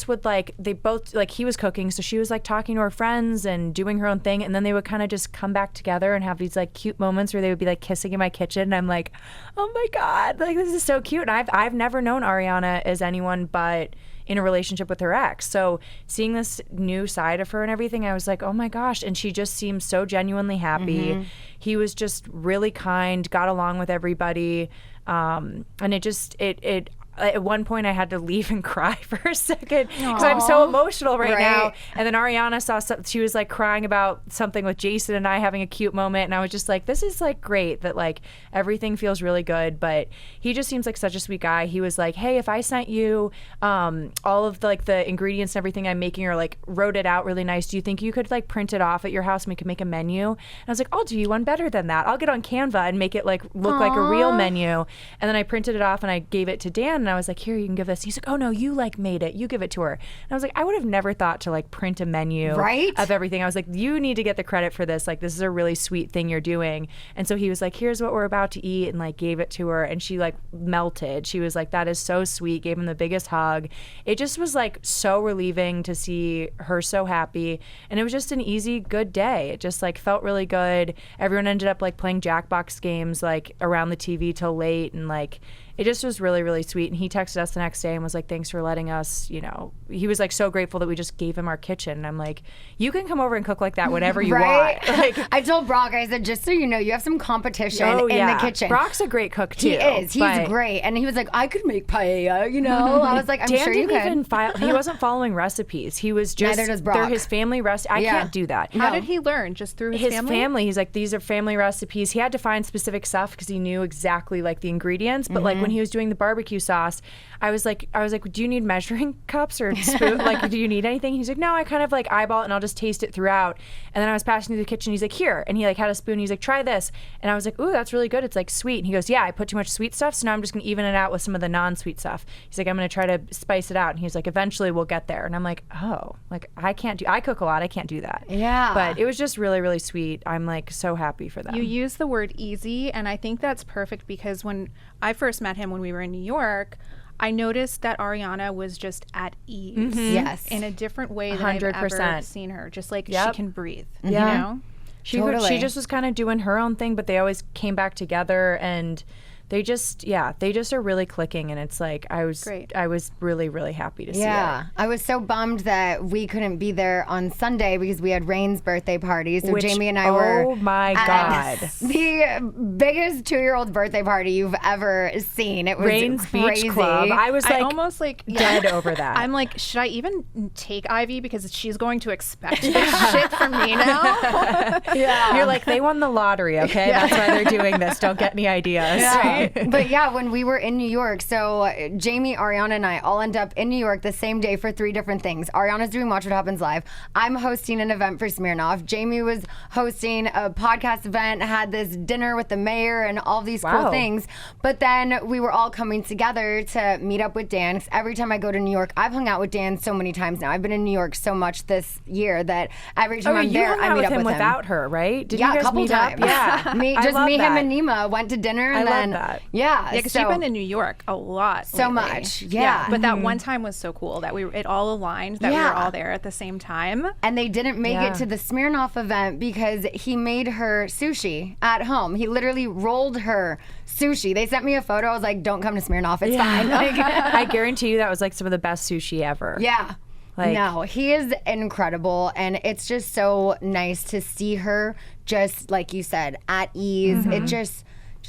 would like, they both, like he was cooking, so she was like talking to her friends and doing her own thing, and then they would kind of just come back together and have these like cute moments where they would be like kissing in my kitchen, and I'm like, oh my God, like this is so cute. And I've never known Ariana as anyone but in a relationship with her ex. So seeing this new side of her and everything, I was like, oh my gosh. And she just seemed so genuinely happy. He was just really kind, got along with everybody. And it at one point I had to leave and cry for a second because I'm so emotional right now. And then Ariana saw something. She was like crying about something with Jason and I having a cute moment. And I was just like, this is like great that like everything feels really good. But he just seems like such a sweet guy. He was like, hey, if I sent you all of the ingredients and everything I'm making, or like wrote it out really nice, do you think you could like print it off at your house and we could make a menu? And I was like, I'll do you one better than that. I'll get on Canva and make it like look like a real menu. And then I printed it off and I gave it to Dan and I was like, here, you can give this. He's like, oh no, you like made it. You give it to her. And I was like, I would have never thought to like print a menu of everything. I was like, you need to get the credit for this. Like, this is a really sweet thing you're doing. And so he was like, here's what we're about to eat, and like gave it to her, and she like melted. She was like, that is so sweet. Gave him the biggest hug. It just was like so relieving to see her so happy. And it was just an easy, good day. It just like felt really good. Everyone ended up like playing Jackbox games like around the TV till late, and like it just was really, really sweet. And he texted us the next day and was like, thanks for letting us, you know, he was like so grateful that we just gave him our kitchen. And I'm like, you can come over and cook like that whenever you want. Like, I told Brock, I said, just so you know, you have some competition in the kitchen. Brock's a great cook too. He is. He's great. And he was like, I could make paella, you know? I was like, I'm sure you could. He wasn't following recipes. He was just, neither does Brock. They're his family recipes. I can't do that. How did he learn? Just through his family? He's like, these are family recipes. He had to find specific stuff because he knew exactly like the ingredients. But like when he was doing the barbecue sauce, I was like, do you need measuring cups or spoon? Like, do you need anything? He's like, no, I kind of like eyeball it and I'll just taste it throughout. And then I was passing through the kitchen. He's like, here. And he like had a spoon. He's like, try this. And I was like, ooh, that's really good. It's like sweet. And he goes, yeah, I put too much sweet stuff. So now I'm just going to even it out with some of the non-sweet stuff. He's like, I'm going to try to spice it out. And he's like, eventually we'll get there. And I'm like, oh, like I cook a lot. I can't do that. Yeah. But it was just really, really sweet. I'm like so happy for them. You use the word easy. And I think that's perfect because when I first met him when we were in New York, I noticed that Ariana was just at ease. Yes. In a different way than 100%. I've ever seen her. Just like she can breathe. You know? She just was kind of doing her own thing, but they always came back together, and they just are really clicking, and it's like I was really, really happy to see it. Yeah, I was so bummed that we couldn't be there on Sunday because we had Rain's birthday party. So Jamie and I were at the biggest 2-year-old birthday party you've ever seen. It was Rain's crazy. Beach Club. I was like almost like dead over that. I'm like, should I even take Ivy because she's going to expect this shit from me now? You're like, they won the lottery, okay? That's why they're doing this. Don't get any ideas. Yeah. But yeah, when we were in New York, so Jamie, Ariana, and I all end up in New York the same day for 3 different things. Ariana's doing Watch What Happens Live. I'm hosting an event for Smirnoff. Jamie was hosting a podcast event, had this dinner with the mayor and all these cool things. But then we were all coming together to meet up with Dan. 'Cause every time I go to New York, I've hung out with Dan so many times now. I've been in New York so much this year that every time I'm there, I meet up with him. Without her, right? Did you guys a couple meet times. Up? Yeah. me, him, and Nima went to dinner, and I love that. Yeah, because you've been in New York a lot so lately. much. Yeah. But that one time was so cool that it all aligned, that we were all there at the same time. And they didn't make it to the Smirnoff event because he made her sushi at home. He literally rolled her sushi. They sent me a photo. I was like, don't come to Smirnoff. It's fine. Like, I guarantee you that was like some of the best sushi ever. Yeah. No, he is incredible, and it's just so nice to see her just, like you said, at ease. It just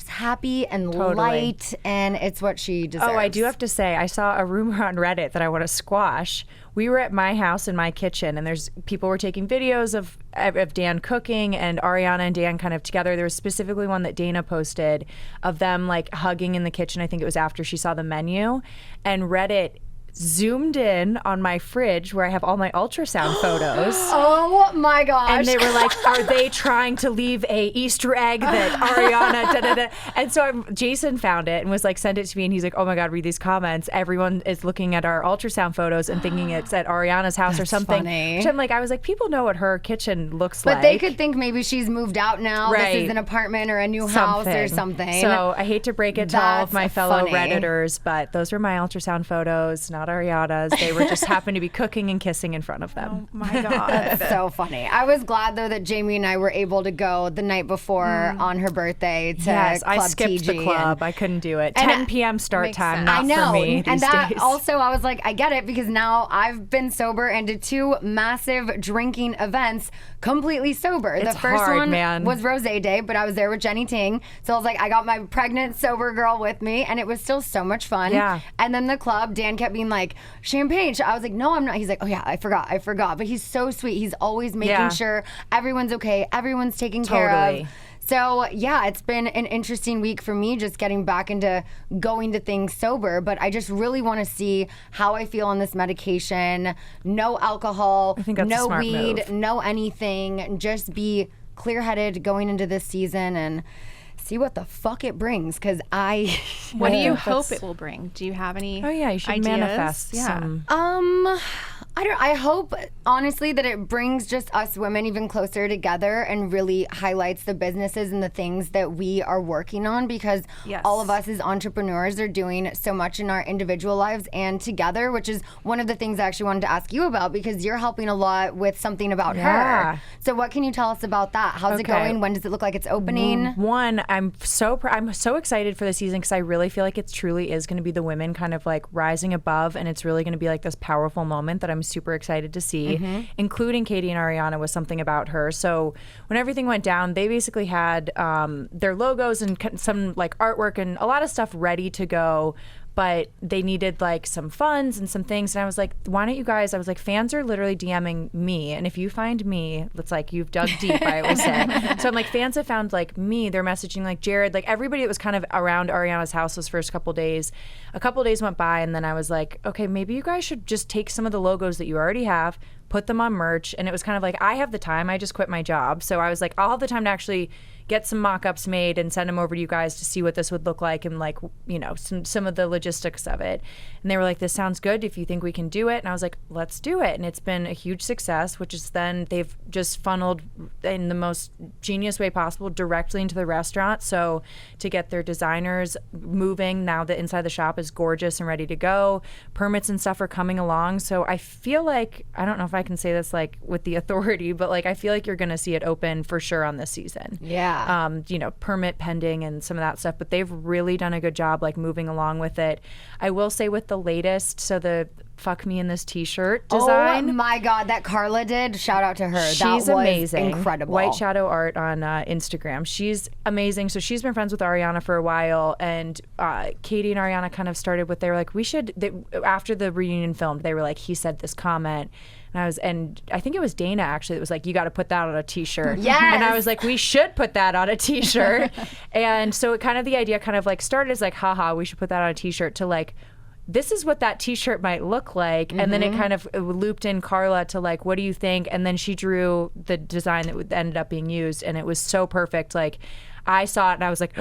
happy and light, and it's what she deserves. Oh, I do have to say, I saw a rumor on Reddit that I want to squash. We were at my house in my kitchen, and people were taking videos of Dan cooking and Ariana and Dan kind of together. There was specifically one that Dana posted of them like hugging in the kitchen. I think it was after she saw the menu, and Reddit zoomed in on my fridge where I have all my ultrasound photos. Oh my gosh. And they were like, are they trying to leave a Easter egg that Ariana da-da-da? And so Jason found it and was like, send it to me. And he's like, oh my God, read these comments. Everyone is looking at our ultrasound photos and thinking it's at Ariana's house or something. Funny. Which I'm like, I was like, people know what her kitchen looks like. But they could think maybe she's moved out now. Right. This is an apartment or a new house or something. So I hate to break it to all of my fellow Redditors, but those were my ultrasound photos. And not Ariana's. They were just happened to be cooking and kissing in front of them. Oh my God. So funny. I was glad though that Jamie and I were able to go the night before on her birthday to Yes, Club I skipped the TG club. I couldn't do it. and 10 p.m. start makes time, sense. not I know. for me And these that days. also, I was like, I get it because now I've been sober and did 2 massive drinking events completely sober. It's the first hard, one man. was Rose Day, but I was there with Jenny Ting. So I was like, I got my pregnant sober girl with me and it was still so much fun. Yeah. And then the club, Dan kept being like, champagne. I was like, no, I'm not. He's like, oh yeah, I forgot. But he's so sweet. He's always making Yeah. sure everyone's okay, everyone's taken care Totally. of. So, yeah, it's been an interesting week for me just getting back into going to things sober. But I just really want to see how I feel on this medication. No alcohol, I think that's a no smart weed, move. no anything. Just be clear-headed going into this season and see what the fuck it brings. Because What do you hope it will bring? Do you have any Oh, yeah, you should ideas? manifest Yeah. some. I hope honestly that it brings just us women even closer together and really highlights the businesses and the things that we are working on because Yes. all of us as entrepreneurs are doing so much in our individual lives and together, which is one of the things I actually wanted to ask you about because you're helping a lot with something about Yeah. her. So what can you tell us about that? How's it Okay. going? When does it look like it's opening? One, I'm so excited for the season because I really feel like it truly is going to be the women kind of like rising above, and it's really going to be like this powerful moment that I'm super excited to see, including Katie and Ariana was something about her. So when everything went down, they basically had their logos and some like artwork and a lot of stuff ready to go. But they needed like some funds and some things. And I was like, why don't you guys, I was like, fans are literally DMing me. And if you find me, it's like you've dug deep, I always say. So I'm like, fans have found like me. They're messaging like Jared, like everybody that was kind of around Ariana's house those first couple days. A couple days went by and then I was like, okay, maybe you guys should just take some of the logos that you already have, put them on merch. And it was kind of like, I have the time. I just quit my job. So I was like, I'll have the time to actually get some mock-ups made and send them over to you guys to see what this would look like and like, you know, some of the logistics of it. And they were like, this sounds good if you think we can do it. And I was like, let's do it. And it's been a huge success, which is then they've just funneled in the most genius way possible directly into the restaurant. So to get their designers moving now that inside the shop is gorgeous and ready to go, permits and stuff are coming along. So I feel like, I don't know if I can say this like with the authority, but like I feel like you're going to see it open for sure on this season. Yeah. You know, permit pending and some of that stuff, but they've really done a good job like moving along with it. I will say with the latest, so the fuck me in this t-shirt design. Oh my God, that Carla did. Shout out to her. She's that was amazing. Incredible. White Shadow Art on Instagram. She's amazing. So she's been friends with Ariana for a while, and Katie and Ariana kind of started with, they were like, after the reunion filmed, they were like, he said this comment. And I think it was Dana actually that was like, you got to put that on a t-shirt. Yes. And I was like, we should put that on a t-shirt. And so it kind of, the idea kind of like started as like, haha, we should put that on a t-shirt, to like, this is what that t-shirt might look like. And then it kind of looped in Carla to like, what do you think? And then she drew the design that ended up being used, and it was so perfect. Like, I saw it and I was like,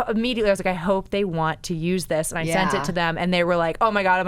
immediately I was like, I hope they want to use this. And I sent it to them and they were like, oh my God.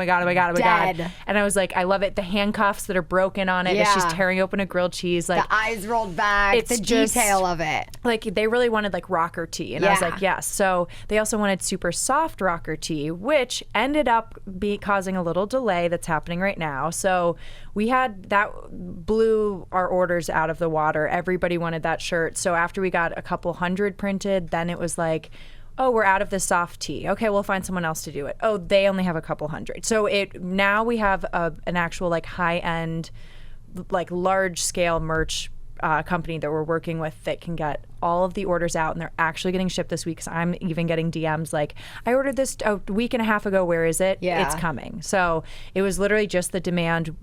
Dead. And I was like, I love it. The handcuffs that are broken on it as she's tearing open a grilled cheese. Like, the eyes rolled back, it's the just- detail of it. like they really wanted like rocker tee, and I was Yeah. like, yes. So they also wanted super soft rocker tee, which ended up causing a little delay that's happening right now. So we had that, blew our orders out of the water. Everybody wanted that shirt. So after we got a couple hundred printed, then it was like, oh, we're out of the soft tee. Okay, we'll find someone else to do it. Oh, they only have a couple hundred. So now we have an actual like high end, like large scale merch company that we're working with that can get all of the orders out, and they're actually getting shipped this week. So I'm even getting DMs like, I ordered this a week and a half ago. Where is it? Yeah. It's coming. So it was literally just the demand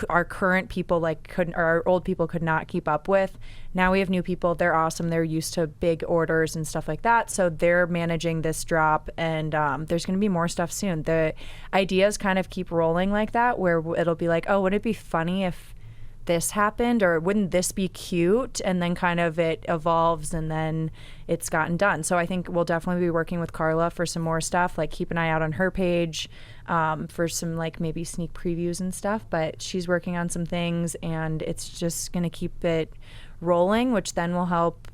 our current people or our old people could not keep up with. Now we have new people. They're awesome. They're used to big orders and stuff like that. So they're managing this drop, and there's going to be more stuff soon. The ideas kind of keep rolling like that, where it'll be like, oh, wouldn't it be funny if this happened, or wouldn't this be cute? And then kind of it evolves, and then it's gotten done. So I think we'll definitely be working with Carla for some more stuff. Like, keep an eye out on her page for some like maybe sneak previews and stuff. But she's working on some things, and it's just going to keep it rolling, which then will help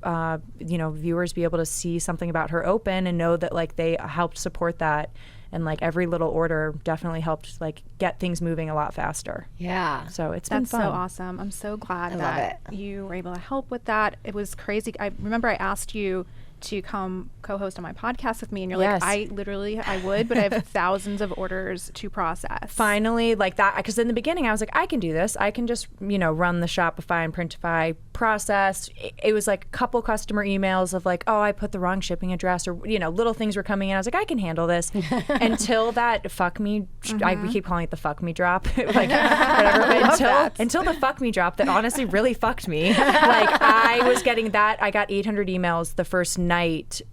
viewers be able to see something about her open and know that like they helped support that and like every little order definitely helped like get things moving a lot faster. Yeah. So it's been That's fun. so awesome. I'm so glad love that it. you were able to help with that. It was crazy. I remember I asked you to come co-host on my podcast with me, and you're Yes. like, I would, but I have thousands of orders to process. Finally, like that, because in the beginning I was like, I can do this. I can just, run the Shopify and Printify process. It was like a couple customer emails of like, oh, I put the wrong shipping address, or, little things were coming in. I was like, I can handle this. Until that fuck me, we keep calling it the fuck me drop, like whatever. But until the fuck me drop that honestly really fucked me. Like I was getting that. I got 800 emails the first night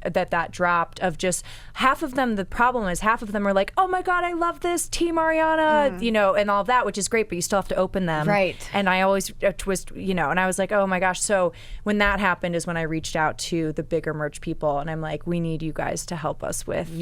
that dropped, of just half of them. The problem is half of them are like, oh my God, I love this, Team Ariana, and all that, which is great, but you still have to open them. Right. And I always twist, and I was like, oh my gosh. So when that happened is when I reached out to the bigger merch people, and I'm like, we need you guys to help us with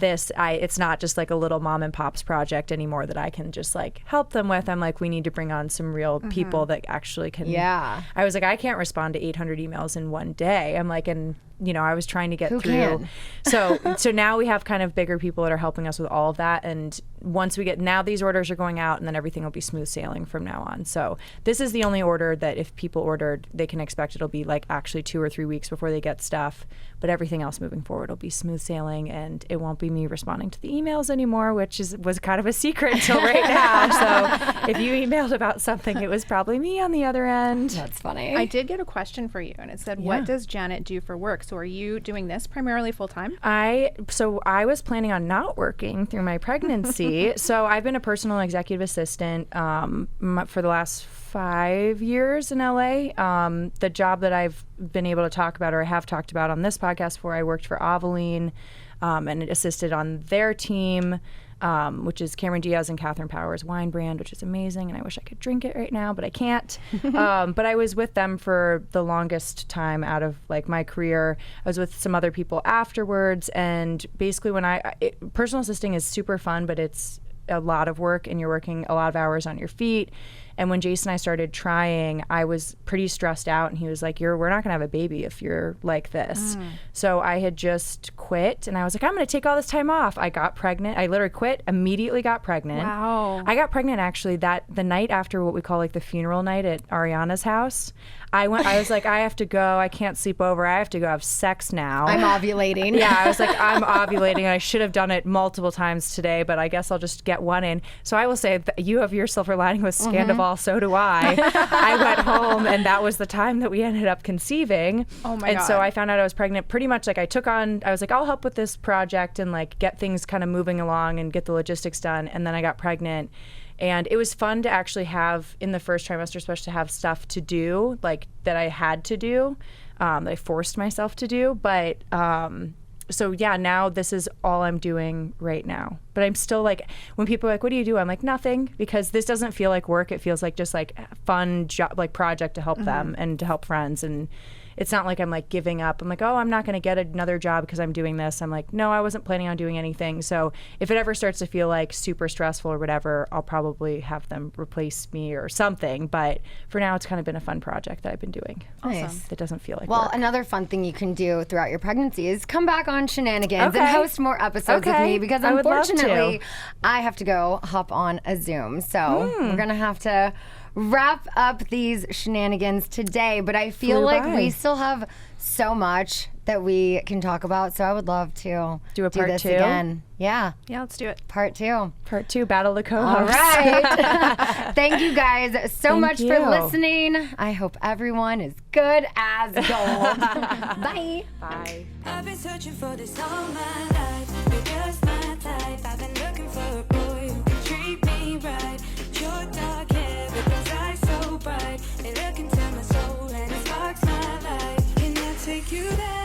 this. It's not just like a little mom and pop's project anymore that I can just like help them with. I'm like, we need to bring on some real people that actually can. Yeah. I was like, I can't respond to 800 emails in one day. I'm like, and I was trying to get Who through. can? So now we have kind of bigger people that are helping us with all of that. And once we get, now these orders are going out, and then everything will be smooth sailing from now on. So this is the only order that if people ordered, they can expect it'll be like actually 2 or 3 weeks before they get stuff. But everything else moving forward will be smooth sailing, and it won't be me responding to the emails anymore, which was kind of a secret until right now. So if you emailed about something, it was probably me on the other end. That's funny. I did get a question for you, and it said, what does Janet do for work? So are you doing this primarily full time? So I was planning on not working through my pregnancy. So I've been a personal executive assistant for the last 5 years in LA. The job that I've been able to talk about, or I have talked about on this podcast before, I worked for Aveline and assisted on their team, which is Cameron Diaz and Catherine Powers' wine brand, which is amazing. And I wish I could drink it right now, but I can't. But I was with them for the longest time out of like my career. I was with some other people afterwards. And basically personal assisting is super fun, but it's a lot of work, and you're working a lot of hours on your feet. And when Jason and I started trying, I was pretty stressed out, and he was like, we're not gonna have a baby if you're like this. So I had just quit, and I was like, I'm gonna take all this time off. I got pregnant. I literally quit, immediately got pregnant. Wow. I got pregnant actually the night after what we call like the funeral night at Ariana's house. I was like, I have to go. I can't sleep over. I have to go have sex now. I'm ovulating. Yeah, I was like, I'm ovulating. I should have done it multiple times today, but I guess I'll just get one in. So I will say that you have your silver lining with Scandival, so do I. I went home, and that was the time that we ended up conceiving. Oh my God. God. So I found out I was pregnant pretty much like I was like, I'll help with this project and like get things kind of moving along and get the logistics done. And then I got pregnant. And it was fun to actually have, in the first trimester, especially to have stuff to do, like that I had to do, that I forced myself to do. But so yeah, now this is all I'm doing right now. But I'm still like, when people are like, what do you do? I'm like, nothing, because this doesn't feel like work. It feels like just like a fun job, like project to help them and to help friends. And it's not like I'm like giving up. I'm like, oh, I'm not going to get another job because I'm doing this. I'm like, no, I wasn't planning on doing anything. So if it ever starts to feel like super stressful or whatever, I'll probably have them replace me or something. But for now, it's kind of been a fun project that I've been doing. Nice. It doesn't feel like Well, work. another fun thing you can do throughout your pregnancy is come back on Scheananigans and host more episodes with me, because I would love to. unfortunately I have to go hop on a Zoom. So we're going to have to wrap up these shenanigans today, but I feel Flew like by. we still have so much that we can talk about. So I would love to Do a part this 2? again. Yeah, Yeah, let's do it. part 2. Part 2, battle the co-hosts. All right. Thank you guys so Thank much you. for listening. I hope everyone is good as gold. Bye. Bye. I've been searching for this all my life. You're just my type. I've been looking for a boy who can treat me right. Your dark hair with those eyes so bright. They look into my soul and it sparks my life. Can I take you there?